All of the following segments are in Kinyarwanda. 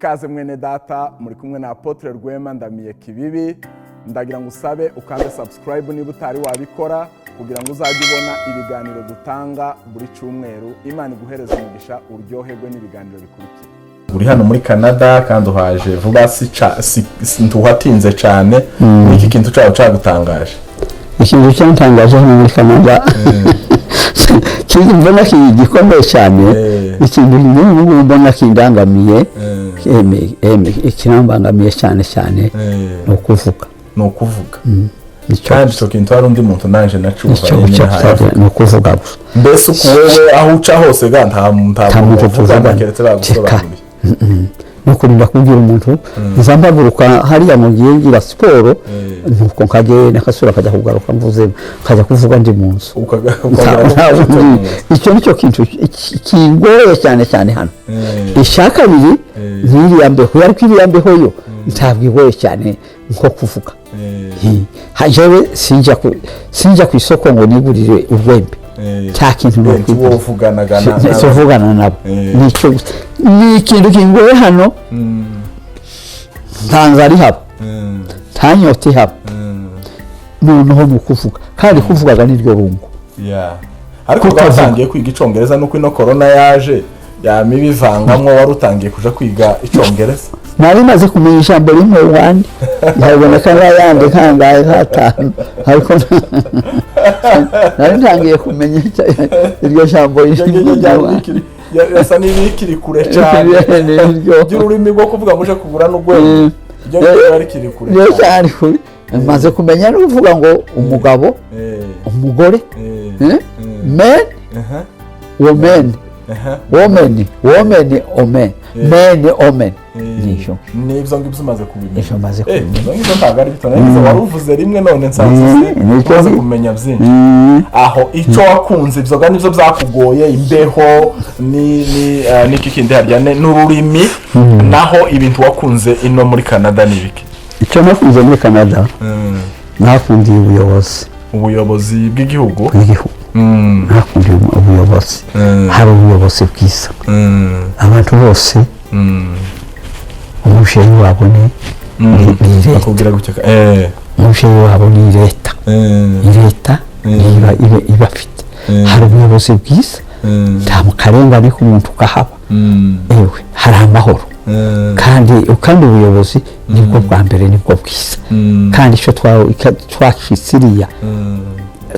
Kaze mwene data muri kumwe na Apotre Rwema ndamiye Kibibi, ndagira ngo usabe ukande subscribe niba utari wabikora kugira ngo uzajye ubona ibiganiro dutanga buri cyumweru. Imana iguhereze umugisha uryoherwe n'ibiganiro bikurikira. Uri hano muri Canada kandi uhaje vuga si ntuhatinze cyane, iki kintu cyawe cyagutangaje. Ikintu cyantangaje hano muri Canada kintu mbona gikomeye cyane, ikintu mbona kindangamiye ikinambangamiye cyane no kuvuga kandi cyo kintu ari undi muntu nanje nacuva no kuvuga gusa. Mbese ukuwewe aho uca hose ga nta muntu uvuga keretse bagusobanuriye nuko ndakubwira umuntu nzambaguruka hariya mu gihe ngira siporo nuko nkage nakasura kajya kugaruka mvuze kajya kuvuga ndi munsi icyo nicyo kintu kingoye cyane hano. Ishaka biri nkiri yambeho ariko iri yambeho yo ntabwigoye cyane nko kuvuga. Hajewe sinjya ku isoko ngo nigurire urwembe cya kintu no kuvugana nabo nicyo ni ikintu kingoye hano. Ntanzari haba ntanyoti haba noneho ni ukuvuga kandi kuvugaga niryo rungu. Ariko twatangiye kwiga icyongereza nuko ino corona yaje yamibivangamwo wari utangiye kuja kwiga icyongereza. Nari maze kumenya ijambo rimwe wandi ndaboneka yandi kangaye hatanu ariko nari ntangiye kumenya iryo jambo yasa n'ibikiri kure cyane y'ururimi rwo kuvuga muje kugura n'ugwego byo bari kiri kure cyane. Maze kumenya no kuvuga ngo umugabo umugore men women women omen men omen nisho nibyo ngibyo umaze kubimenya. Nisho maze kumenya nibyo ntagari bitone waruvuze rimwe none nsanze umaze kumenya byinshi. Aho icyo wakunze ibyo gani byo byakugoye imbeho ni kikindi harya n'ururimi naho ibintu wakunze ino muri Canada nibiki? Icyo nakunze muri Canada nakundiye ubuyobozi bw'igihugu nakundiye ubuyobozi. Hari ubuyobozi bwiza abantu bose umujeyi wabo ni akubwira gutya umujeyi wabo ni leta ibafite. Hari ubuyobozi bwiza nta mukarengane ku muntu ukahaba, ewe hari amahoro kandi ubuyobozi nibwo bwa mbere nibwo bwiza kandi icyo twakisiriya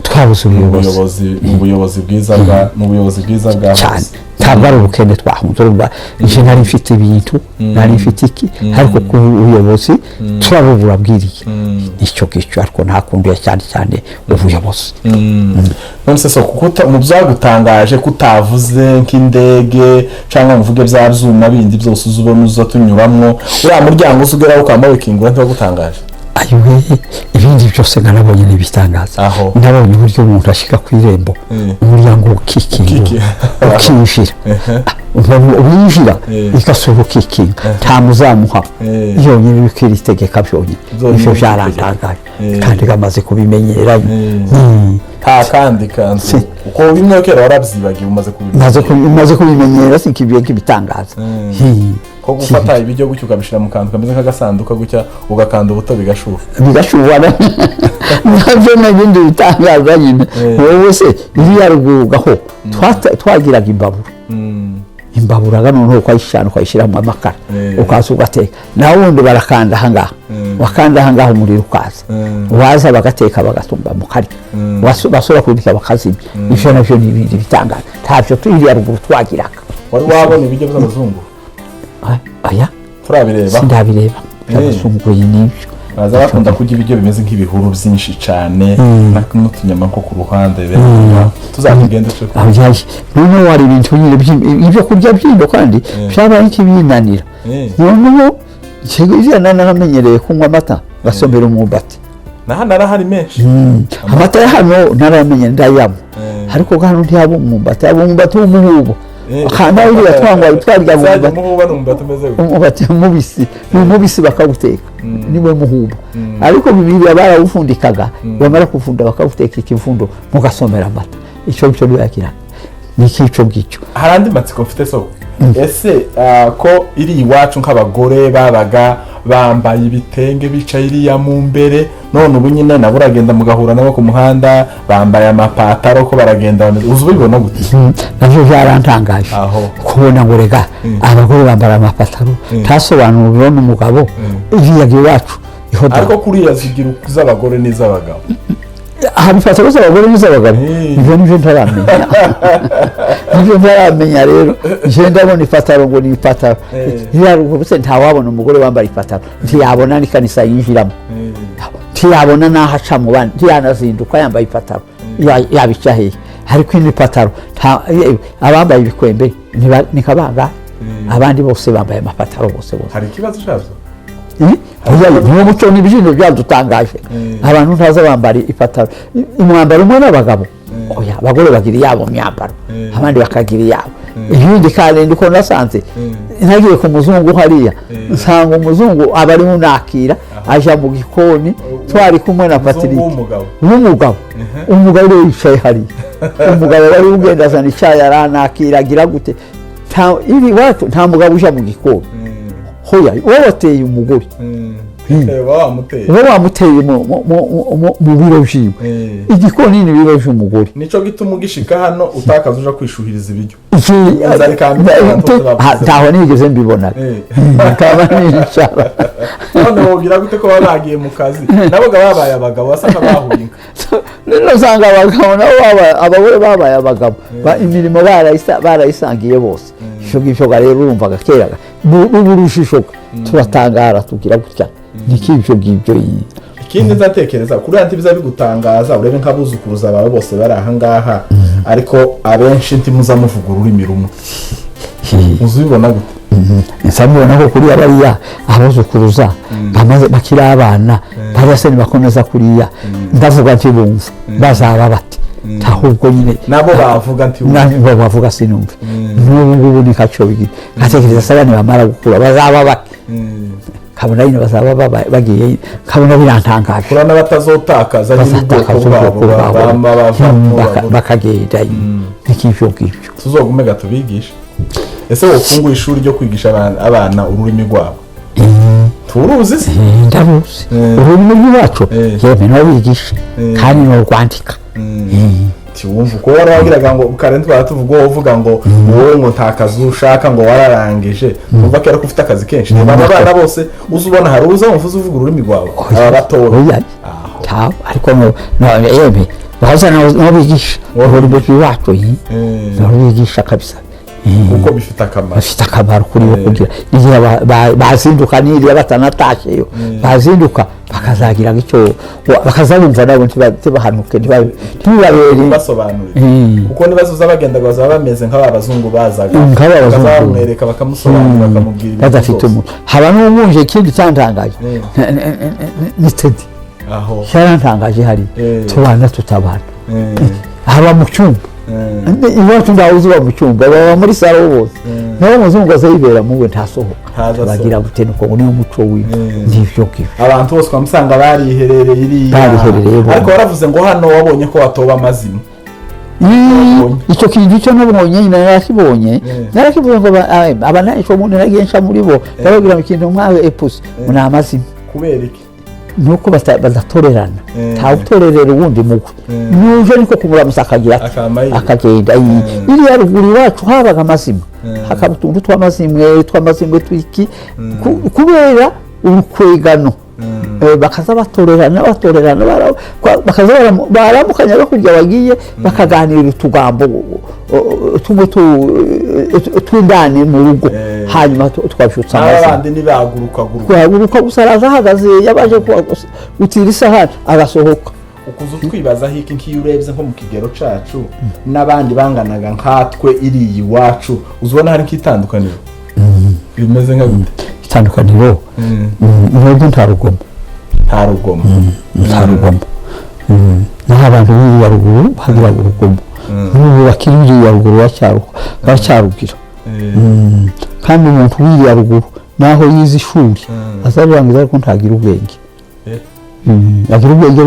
twabuze ubuyobozi bwiza bwa cyane. Ntabwo ari ubukene twahunze nje nari mfite ibintu nari mfite iki ariko ku ubuyobozi turabubura bwiriye nicyo gicyo ariko ntakundiye cyane ubuyobozi. None se mu byagutangaje kutavuze nk'indege cyangwa mvuge bya byuma bindi byose uzubona uzatunyuramwo uriya muryango usugeraho ukamba wikingura ntibagutangaje? Ayuwe ibindi byose nabonye nibitangaza. Nabonye uburyo umuntu ashika ku irembo umuryango ukikinga ukinjira ubinjira ikasura ukikinga nta muzamuha yonyine bikiritegeka byonyine ivyo byarantangaje kandi gamaze kubimenyera kandi uko bimwe kera warabyibagiye umaze kubimenyera sikibiye kibitangaza ko gufata ibijyo gucyo ukabishira mu kantu kameze nk'agasanduka gucya ugakanda ubuto bigashuha nabyo n'ibindi bitangaza nyine. Wowe se iriya rugugaho twagiraga imbabura noneho ukayishana ukayishira mu amakara ukaza ugateka naho wundi barakanda ahangaha wakanda ahangaha umuriro ukaza waza bagateka bagatumba mu kari basura kubika bakazimya. Ivyo navyo n'ibindi bitangaza ntavyo iriya ruguru twagiraga. Wari wabona ibijyo by'abazungu? Aya turabireba sindabireba abazunguye n'ibyo baza bakunda kurya ibiryo bimeze nk'ibihuru byinshi cyane n'utunyama ko ku ruhande tuzakugenda abaje none wari ibintu ibyo kurya byindo kandi byabaye nk'ibinanira. Noneho cyo namenyereye kunywa amata gasomera umwumbati narahari menshi amata ya hano naramenye ndayamo ariko hano ntiyabo umwumbati w'umuhubo kana uri yatwangwa twarya umubati mubisi bakaguteka niwe muhuba ariko bibiri barawufundikaga bamara kufunda bakaguteka ikivundo mugasomera amata. Icyo byo yakira niki cyo gicyo harandi matsiko mfite so ese ko iri iwacu nk'abagore babaga bambaye ibitenge bicaye iriya mu mbere, none ubu nyine nabo uragenda mugahura nabo ku muhanda bambaye amapataro ko baragenda uzi ubibona gute? navyo byarantangaje kubona ngo rega abagore bambara amapataro tasobanura n'umugabo iriya iwacu ihoda. Ariko kuriya zigira z'abagore n'iz'abagabo, habifata gusa abagore n'iz'abagabo ivyo nivyo ntaramenya. Nivyo ntaramenya rero je ndabona ipataro ngo ni ipataro iriya se ntawabona umugore wambara ipataro ntiyabona ni kanisa yinjiramo, ntiyabona naho aca mu bandi, ntiyanazinduka yambaye ipataro yabica hehe. Ariko indi pataro abambaye ibikwembe nikabanga abandi bose bambaye amapataro bose. Hari ikibazo cyazo niwo muco n'ibijingo byadutangaje abantu ntaza bambara ipataro umwambaro umwe n'abagabo. Oya abagore bagira yabo myambaro abandi bakagira yabo. Ibindi kandi ndiko nasanze nagiye ku muzungu hariya nsanga umuzungu abari munakira aja mu gikoni twari kumwe na Patrick n'umugabo umugabo yicaye hariya umugabo wari ugenda azana icyayi aranakira agira gute iri watu nta mugabo uja mu gikoni. Hoya wateye umugore wamuteye mu biro vyiwe igikoni ni biro vy'umugore nico gituma ugishika hano utakaza uja kwishuhiriza ibiryo taho nigeze mbibona kaba nicara none wogira gute ko babagiye mu kazi naboga babaye abagabo basanga bahurinka rero usanga abagabo nabo abagore babaye abagabo imirimo barayisangiye bose. Isho givyo rero urumvaga keraga n'uburushishoka turatangara tugira gutya nikivyo givyo. Ikindi nzatekereza kuri anti biza bigutangaza urebe nkabuzukuruza bawe bose bari aha ngaha ariko abenshi ntimuza muvuga ururimi rumwe uzibona gute? Nsabona ko kuri abariya abazukuruza bamaze bakira abana barase bakomeza kuriya ndavuga nti bumva bazaba bati tahubwo nyine nabo bavuga nti nabo bavuga sinumve n'ubu ni kacho bigi katekereza sabane bamara gukura bazaba bati kabona yino bazaba bagiye kabona birantangaje kurana batazotakaza n'ubwoko bwabo bakagenda n'ikivyo kivyo tuzogume gatubigisha. Ese wofunguye ishuri ryo kwigisha abana ururimi rwabo turuzi se? Ndaruzi ururimi rwacu yewe nabigisha kandi no kwandika. Tiwumva ko waragiraga ngo karenti baratuvuga uvuga ngo wowe ngo ntakazi ushaka ngo wararangije umva ko ufite akazi kenshi abana bose uzubona hari uza umvuze uvuga ururimi rwawe abatowe ariko no yebe baza no bigisha ururimi rwacu no bigisha kabisa kuko bifite akamaro kuri yo kugira igihe bazinduka n'iriya batanatasheyo bazinduka bakazagira icyo bakazabumva nabo ntibahanuke ntibabere basobanurira kuko nibazo bagenda bazaba bameze nk'abazungu bazaga bakazamwereka bakamusobanurira bakamubwira badafite umuntu haba n'umunje ikindi cyantangaje ni Teddy aho cyantangaje hari tubana tutabana haba mu cyumba iwacu ndawuzi wa mu cyumba baba muri saro bose naho umuzungu azayibera muwe ntasohoka bagira gute nuko ngo niyo muco wiwe ndivyo kivu abantu bose kwamusanga bariherereye iriya ariko waravuze ngo hano wabonye ko watoba amazina icyo kintu cyo nabonye narakibonye ngo abana icyo umuntu nagiye muri bo bagira ikintu mwawe epusi muna amazina kubera iki nuko badatorerana ntawutorerera uwundi mugwe nuje niko kumura musakagira akagenda iriya ruguru iwacu habaga amazima hakaba utuntu tw'amazimwe twiki kubera urukwegano bakaza batorerana bakaza baramukanya bakurya bagiye bakaganira utugambo tumwe tw'indani mu rugo hanyuma twabishutsa abandi nibaguruka gusa araza ahagaze yabaje gutira isahani agasohoka ukuza twibaza hiki nk'iyo urebye nko mu kigero cacu n'abandi banganaga nkatwe iriya iwacu uzubona hari nk'itandukaniro bimeze nka gute itandukaniro n'ubwo ntarugomo naho abantu b'iriya ruguru bagiraga urugomo n'ubu bakiri iriya ruguru bacyarugira kandi umuntu w'iriya ruguru naho yize ishuri azabirangiza ariko ntagira ubwenge agira ubwenge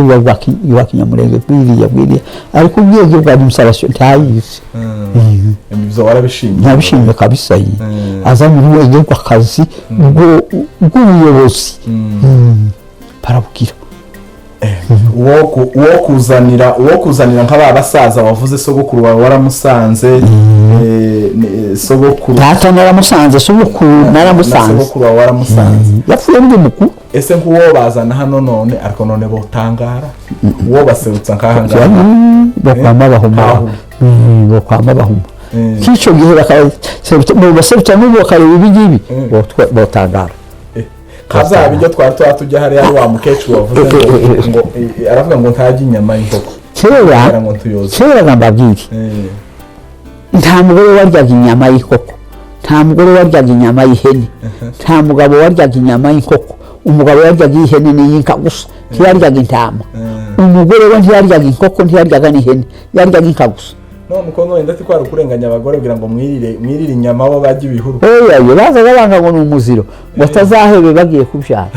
bwa kinyamurenge bwiriya ariko ubwenge bwa administration ntayizi ibyo warabishimye nabishimye kabisa iyi azanye urwego rw'akazi rw'ubuyobozi barabwira uwo kuzanira nk'aba basaza wavuze sogokuru wawe waramusanze sogokuru data naramusanze sogokuru naramusanze sogokuru wawe waramusanze yapfuye ndi mukuru ese nk'uwo bazana hano none ariko none botangara uwo baserutsa nk'aha ngaha bokwama bahuma k'icyo gihe baserutsa n'ubu bakareba ibi ngibi botangara hazaba ibyo twari tujya hariya ari wa mukecuru wavuze ngo aravuga ngo ntajya inyama y'inkoko kera mbabwire nta mugore waryaga inyama y'ikoko nta mugore waryaga inyama y'ihene nta mugabo waryaga inyama y'inkoko umugabo yaryaga iy'ihene n'iy'inka gusa ntiyaryaga intama umugore we ntiyaryaga inkoko ntiyaryaga n'ihene yaryaga inka gusa none uko wenda twari kurenganya abagore kugira ngo mwirire inyama bo bajya ibihuru oya bazaga banga ngo ni umuziro ngo atazahebe bagiye kubyara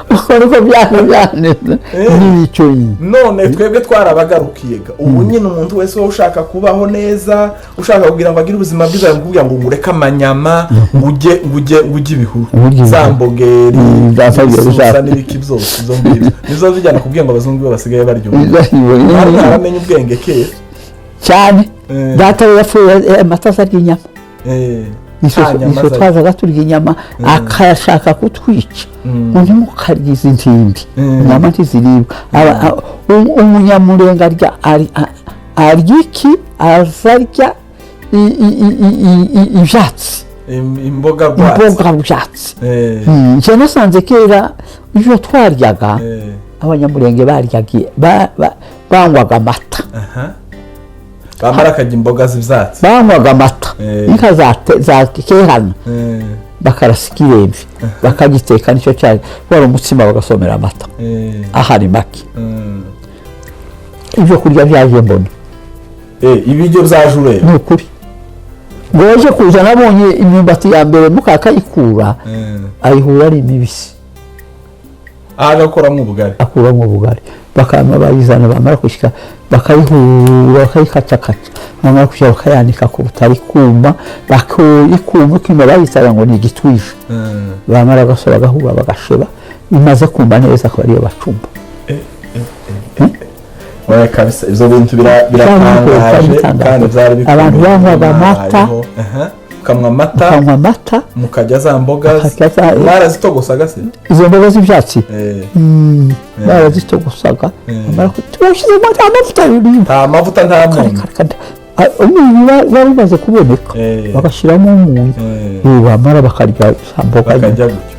uko byaneza n'icyo nyine none twebwe twarabagarukiye ubu nyine umuntu wese wowe ushaka kubaho neza ushaka kugira ngo agire ubuzima bwiza kugira ngo ureke amanyama ujye ibihuru za mbogeri za n'ibiki byose izo ngibyo nizo zijyana kubwira ngo abazungu basigaye barya ubu haramenye ubwenge kera cyane data we yapfuye amata arya inyama niso twazaga turya inyama akashaka kutwica undi mukarya izi ntimbi inyama ntiziribwa umunyamurenga arya iki azarya ibyatsi imboga byatsi njye nasanze kera iyo twaryaga abanyamurenge banywaga amata bamara akajya imboga z'ibyatsi banywaga amata inka za kehana bakarasa ikiremve bakagiteka nicyo cyari wari umutsima bagasomera amata ahari make ibyo kurya byaje mbona ibiryo byaje ureba ni ukuri ngo waje kuza nabonye imyumbati ya mbere mukakayikura ayihura ari mibisi agakuramo ubugari bakaba bayizana bamara gushyika bakayihura bakayikacakaca bamara gushyira bakayanika ku butari kuma bakayikuma ukima bayitaga ngo ni igitwisha bamara gasora bagahura bagasheba bimaze kumva neza ko ariyo bacumba kabisa ibyo bintu biratangaje kandi byari bikomeye abantu banywaga amata ukanywa amata mukajya za mboga mwarazitogosaga se izo mboga z'ibyatsi barazitogosaga tubashyizemo nta mavuta nta munyu umunyu wari umaze kuboneka bagashyiramo umunyu bamara bakarya za mboga bakajya gutyo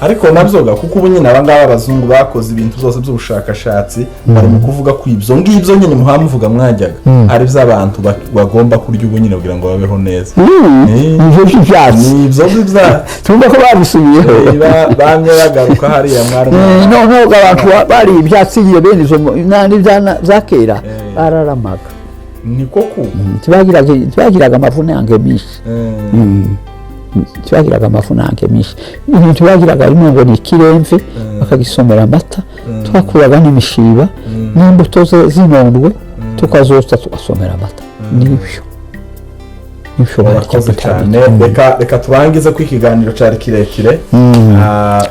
ariko nabyoga kuko ubu nyine abangaba abazungu bakoze ibintu byose by'ubushakashatsi bari mu kuvuga ko ibyo ngibyo nyine muhamuvuga mwajyaga ari by'abantu bagomba kurya ubu nyine kugira ngo babeho neza ibyo by'ibyatsi ni ibyo by'ibyatsi tumva ko babisubiyeho bamye bagaruka hariya mwari noneho abantu bari ibyatsi iyo bene izo za kera bararamaga ni koko tubagiraga amavunange menshi tubagiraga amavunange menshi ibintu tubagiraga rimwe ngo ni ikiremve bakagisomera amata twakuraga n'imishiba n'imbuto zinondwe tukazotsa tugasomera amata nibyo murakoze cyane reka turangize ko ikiganiro cyari kirekire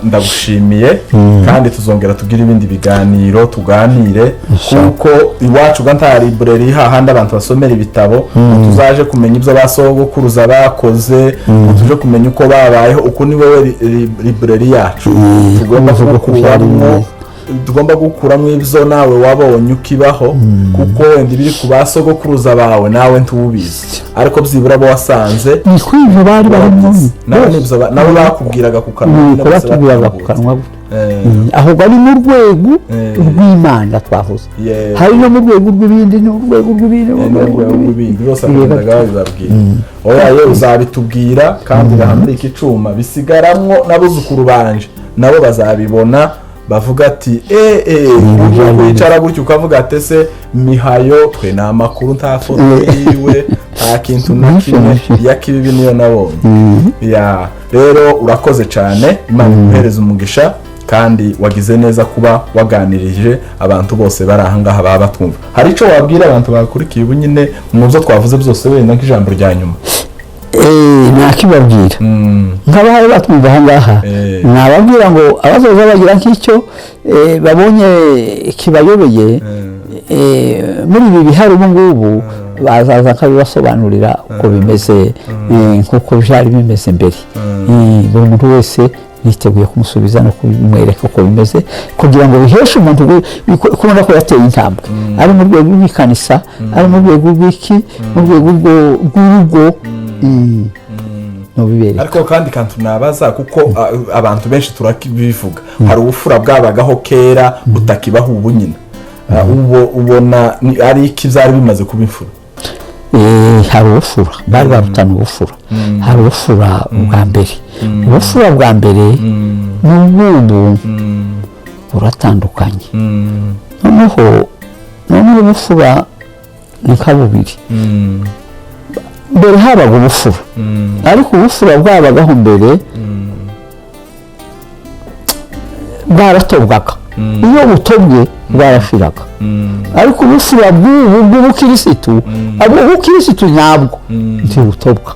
ndagushimiye kandi tuzongera tugire ibindi biganiro tuganire kuko iwacu nta library hahandi abantu basomera ibitabo tuzaje kumenya ibyo basogokuruza bakoze tuje kumenya uko babayeho uko ni wowe library yacu tugomba gukuramo ibyo nawe wabonye ukibaho kuko wenda ibiri ku basogokuruza bawe nawe ntubizi ariko byibura bo wasanze ni kw'ibyo bari barimo nabo bakubwiraga ku kanwa ahubwo ari mu rwego rw'Imana twavuze hari no mu rwego rw'ibindi n'urwego rw'ibindi bose bagendaga babibabwira oya uzabitubwira kandi gahamura iki cuma bisigaramwo n'abuzukuru banje nabo bazabibona bavuga ati wicara gutyo ukavuga ati ese mihayo twe ni amakuru nta foto yiwe nta kintu na kimwe ya Kibibi niyo nabonye rero urakoze cyane Imana iguhereze umugisha kandi wagize neza kuba waganirije abantu bose bari aha ngaha baba batwumva. Hari icyo wabwira abantu bakurikiye ubu nyine mu byo twavuze byose wenda nk'ijambo rya nyuma? Nakibabwira nk'abahari batwumva aha ngaha nababwira ngo abazoza bagira nk'icyo babonye kibayobeye muri ibi bihari ubu ngubu bazaza nkabibasobanurira uko bimeze nk'uko byari bimeze mbere. buri muntu wese yiteguye kumusubiza no kumwereka uko bimeze kugira ngo biheshe umuntu kubona ko yateye intambwe ari mu rwego rw'ikanisa ari mu rwego rw'iki mu rwego rw'urugo ariko kandi kantu nabaza kuko abantu benshi turakibivuga hari ubufura bwabagaho kera butakibaho ubu nyine ubona ari iki byari bimaze kuba imfura? Hari ubufura bari barutana ubufura hari ubufura bwa mbere ubufura bwa mbere n'ubundi buratandukanye noneho ubufura ni nka bubiri mbere habaga ubufura ariko ubufura bwabagaho mbere bwaratobwaga iyo butobwe bwarashiraga ariko ubufura bw'ubukirisitu ubukirisitu nyabwo ntibutobwa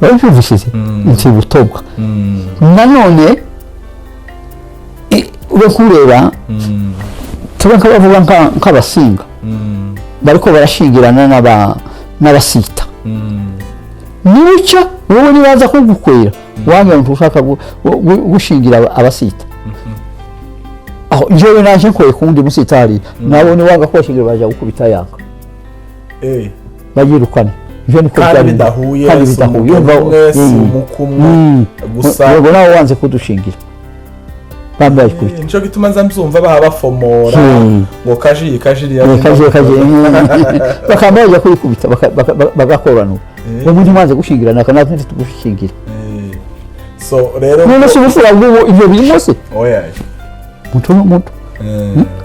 babyumvishije ntibutobwa nanone ube kureba tuba nk'abavuga nk'abasinga bariko barashingirana n'abasita nibucya wowe nibaza kugukwera wamenya ngo ushaka gushingira abasita aho njyewe naje nkoye kundi musitari nabone wanga kwashingira baje gukubita yaka bagirukana je niko kandi bidahuye umukumwe gusa yego nawe wanze kudushingira bambaye kubita nico gituma nzambyumva baha bafomora ngo kaji bakambaye kwikubita bagakorana ubundi mwanze gushingirana kana tugushingira so rero none se ubufura bw'ubu ibyo birimo se oya muto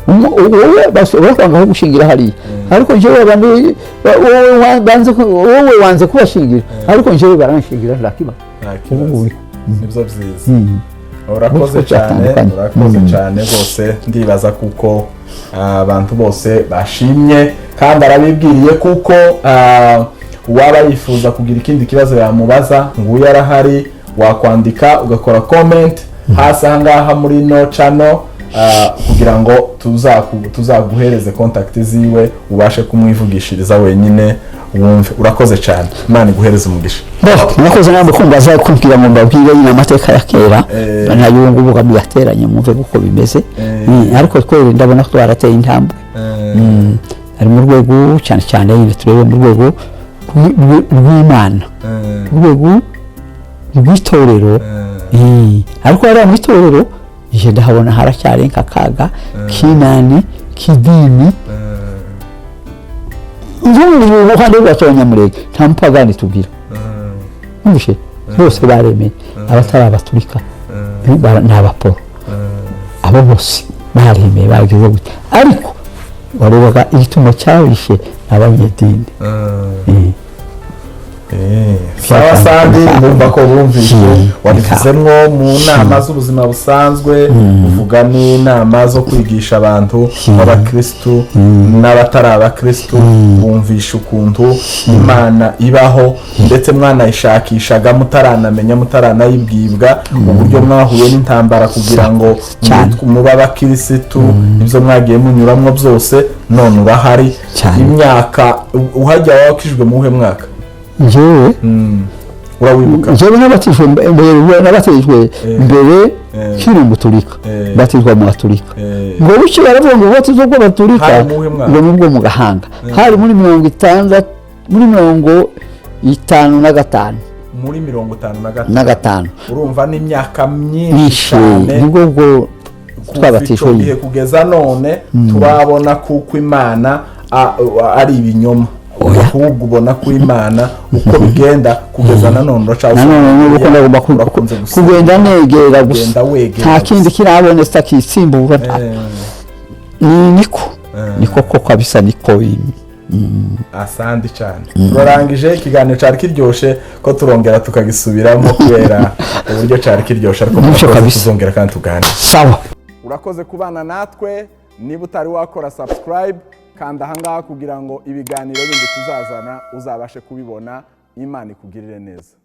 wowe bashobora kwanga gushingira hariya ariko njyewe wowe wanze kubashingira ariko njyewe baranshingira ndakiba nibyo byiza urakoze cyane rwose ndibaza kuko abantu bose bashimye kandi arabibwiriye kuko waba yifuza kugira ikindi kibazo yamubaza nguyu arahari wakwandika ugakora comment hasi aha ngaha muri no channel kugira ngo tuzaguhereze contact ziwe ubashe kumwivugishiriza wenyine wumve. Urakoze cyane, Imana iguhereze umugisha. Nakoze namwe kumbaza kumbwira ngo mbabwire ina mateka ya kera nayo ngubu gabiyateranye mumve uko bimeze ariko twere ndabona ko twarateye intambwe ari mu rwego cyane nyine turebe mu rwego rw'Imana urwego rw'itorero ariko ari mu itorero je ndahabona haracyarenka kaga kinani kidini ubu handi bw'abanyamurenge nta mupagani tubwira mbushe bose baremeye abatari abaturika n'abaporo abo bose baremeye bagize gute ariko warebaga igituma cyabishe n'abanyedini sawa sandi ndumva ko bumvise wabivuzemwo mu nama z'ubuzima busanzwe uvuga n'inama zo kwigisha abantu b'abakristu n'abatari abakristu bumvisha ukuntu Imana ibaho ndetse mwanayishakishaga mutaranamenya mutaranayibwibwa uburyo mwahuye n'intambara kugira ngo mube abakristu ibyo mwagiye munyuramwo byose none urahari imyaka uhajya wakijwe mu uhe mwaka? Njyewe urawibuka njyewe nabatijwe mbere kiri muturika batizwa mu baturika ngo bucyo baravuga ngo batizwa ko baturika ngo nubwo mu gahanga hari muri 50 muri 55 muri 55 urumva n'imyaka myinshi cyane nubwo twabatijwe kugeza none turabona kuko Imana ari ibinyoma ahubwo ubona ko Imana uko bigenda kugeza nanone kugenda negera gusa nta kindi kiraboneka kisimbuka niko koko kabisa niko asandi cyane turarangije ikiganiro cyari kiryoshe ko turongera tukagisubiramo kubera uburyo cyari kiryoshe ariko tuzongera kandi tuganire sawa. urakoze kubana natwe niba utari wakora subscribe kanda ahangaha kugira ngo ibiganiro bindi tuzazana uzabashe kubibona. Imana ikugirire neza.